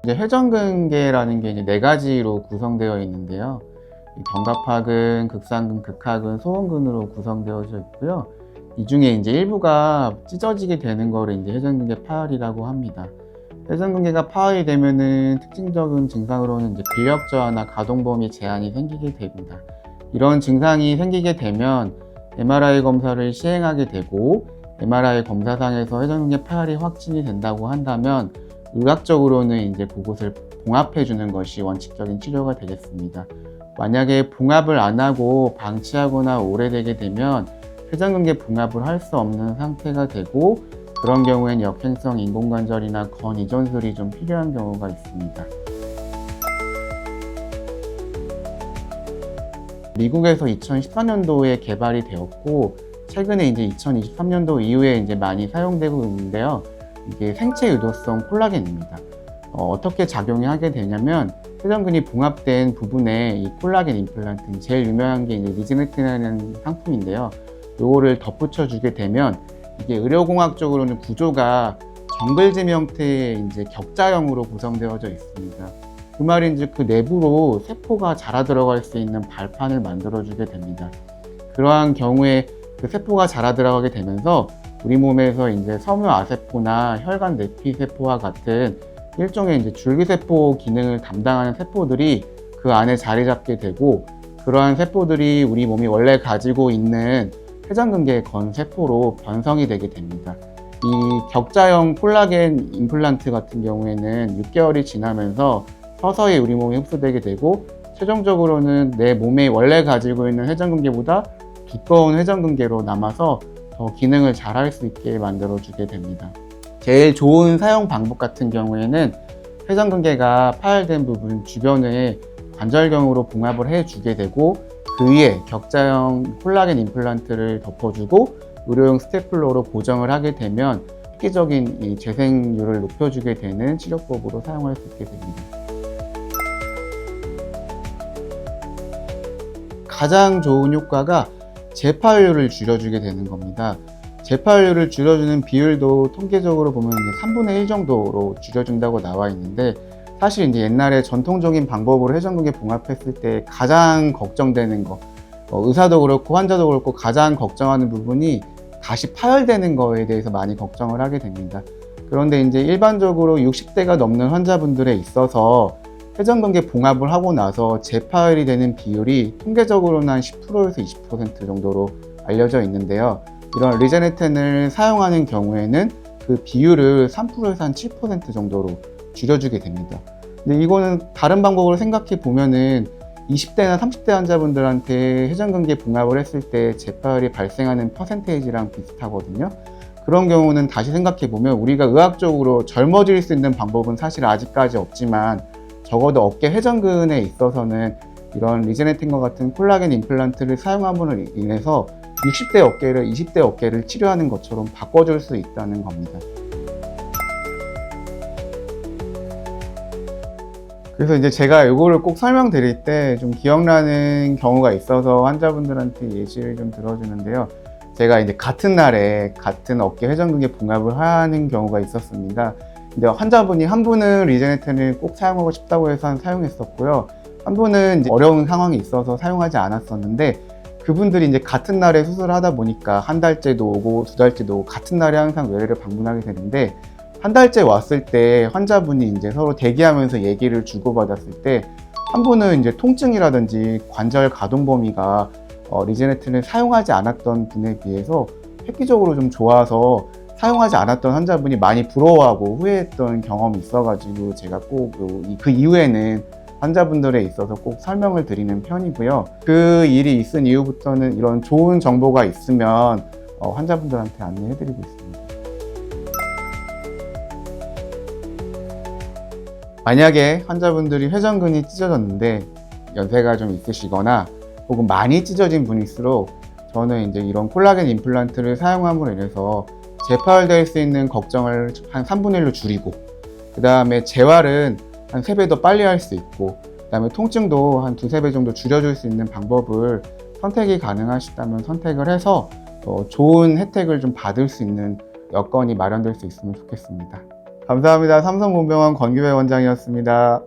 이제 회전근개라는 게 이제 네 가지로 구성되어 있는데요. 이 견갑하근, 극상근, 극하근, 소원근으로 구성되어져 있고요. 이 중에 이제 일부가 찢어지게 되는 거를 이제 회전근개 파열이라고 합니다. 회전근개가 파열이 되면은 특징적인 증상으로는 이제 근력 저하나 가동 범위 제한이 생기게 됩니다. 이런 증상이 생기게 되면 MRI 검사를 시행하게 되고, MRI 검사상에서 회전근개 파열이 확진이 된다고 한다면 의학적으로는 이제 그곳을 봉합해 주는 것이 원칙적인 치료가 되겠습니다. 만약에 봉합을 안 하고 방치하거나 오래되게 되면 회전근개 봉합을 할 수 없는 상태가 되고, 그런 경우에는 역행성 인공관절이나 건 이전술이 좀 필요한 경우가 있습니다. 미국에서 2014년도에 개발이 되었고, 최근에 이제 2023년도 이후에 이제 많이 사용되고 있는데요. 이게 생체 유도성 콜라겐입니다. 어떻게 작용이 하게 되냐면, 회전근이 봉합된 부분에 이 콜라겐 임플란트, 제일 유명한 게 이제 리지네틴이라는 상품인데요. 요거를 덧붙여 주게 되면 이게 의료공학적으로는 구조가 정글짐 형태의 이제 격자형으로 구성되어져 있습니다. 그 말인즉 그 내부로 세포가 자라 들어갈 수 있는 발판을 만들어 주게 됩니다. 그러한 경우에 그 세포가 자라 들어가게 되면서 우리 몸에서 이제 섬유아세포나 혈관 내피세포와 같은 일종의 이제 줄기세포 기능을 담당하는 세포들이 그 안에 자리 잡게 되고, 그러한 세포들이 우리 몸이 원래 가지고 있는 회전근개의 건세포로 변성이 되게 됩니다. 이 격자형 콜라겐 임플란트 같은 경우에는 6개월이 지나면서 서서히 우리 몸에 흡수되게 되고, 최종적으로는 내 몸에 원래 가지고 있는 회전근개보다 두꺼운 회전근개로 남아서 더 기능을 잘 할 수 있게 만들어주게 됩니다. 제일 좋은 사용 방법 같은 경우에는 회전근개가 파열된 부분 주변에 관절경으로 봉합을 해주게 되고, 그 위에 격자형 콜라겐 임플란트를 덮어주고 의료용 스테플러로 고정을 하게 되면 획기적인 이 재생률을 높여주게 되는 치료법으로 사용할 수 있게 됩니다. 가장 좋은 효과가 재파열률을 줄여주게 되는 겁니다. 재파열률을 줄여주는 비율도 통계적으로 보면 이제 3분의 1 정도로 줄여준다고 나와 있는데, 사실 이제 옛날에 전통적인 방법으로 회전근개 봉합했을 때 가장 걱정되는 거, 의사도 그렇고 환자도 그렇고 가장 걱정하는 부분이 다시 파열되는 거에 대해서 많이 걱정을 하게 됩니다. 그런데 이제 일반적으로 60대가 넘는 환자분들에 있어서 회전근개 봉합을 하고 나서 재파열이 되는 비율이 통계적으로는 한 10%에서 20% 정도로 알려져 있는데요. 이런 리제네텐을 사용하는 경우에는 그 비율을 3%에서 한 7% 정도로 줄여주게 됩니다. 근데 이거는 다른 방법으로 생각해 보면은 20대나 30대 환자분들한테 회전근개 봉합을 했을 때 재파열이 발생하는 퍼센테이지랑 비슷하거든요. 그런 경우는 다시 생각해 보면 우리가 의학적으로 젊어질 수 있는 방법은 사실 아직까지 없지만, 적어도 어깨 회전근에 있어서는 이런 리제네틴과 같은 콜라겐 임플란트를 사용함으로 인해서 60대 어깨를 20대 어깨를 치료하는 것처럼 바꿔줄 수 있다는 겁니다. 그래서 이제 제가 이거를 꼭 설명드릴 때 좀 기억나는 경우가 있어서 환자분들한테 예시를 좀 들어주는데요. 제가 이제 같은 날에 같은 어깨 회전근개 봉합을 하는 경우가 있었습니다. 근데 환자분이 한 분은 리제네텐을 꼭 사용하고 싶다고 해서 사용했었고요. 한 분은 이제 어려운 상황이 있어서 사용하지 않았었는데, 그분들이 이제 같은 날에 수술을 하다 보니까 한 달째도 오고 두 달째도 오고 같은 날에 항상 외래를 방문하게 되는데, 한 달째 왔을 때 환자분이 이제 서로 대기하면서 얘기를 주고받았을 때, 한 분은 이제 통증이라든지 관절 가동 범위가 리제네틴을 사용하지 않았던 분에 비해서 획기적으로 좀 좋아서 사용하지 않았던 환자분이 많이 부러워하고 후회했던 경험이 있어가지고 제가 꼭 그 이후에는 환자분들에 있어서 꼭 설명을 드리는 편이고요. 그 일이 있은 이후부터는 이런 좋은 정보가 있으면 환자분들한테 안내해드리고 있습니다. 만약에 환자분들이 회전근이 찢어졌는데 연세가 좀 있으시거나 혹은 많이 찢어진 분일수록 저는 이제 이런 콜라겐 임플란트를 사용함으로 인해서 재파열될 수 있는 걱정을 한 3분의 1로 줄이고, 그 다음에 재활은 한 3배 더 빨리 할 수 있고, 그 다음에 통증도 한 2~3배 정도 줄여줄 수 있는 방법을 선택이 가능하시다면 선택을 해서 좋은 혜택을 좀 받을 수 있는 여건이 마련될 수 있으면 좋겠습니다. 감사합니다. 삼성문병원 권규배 원장이었습니다.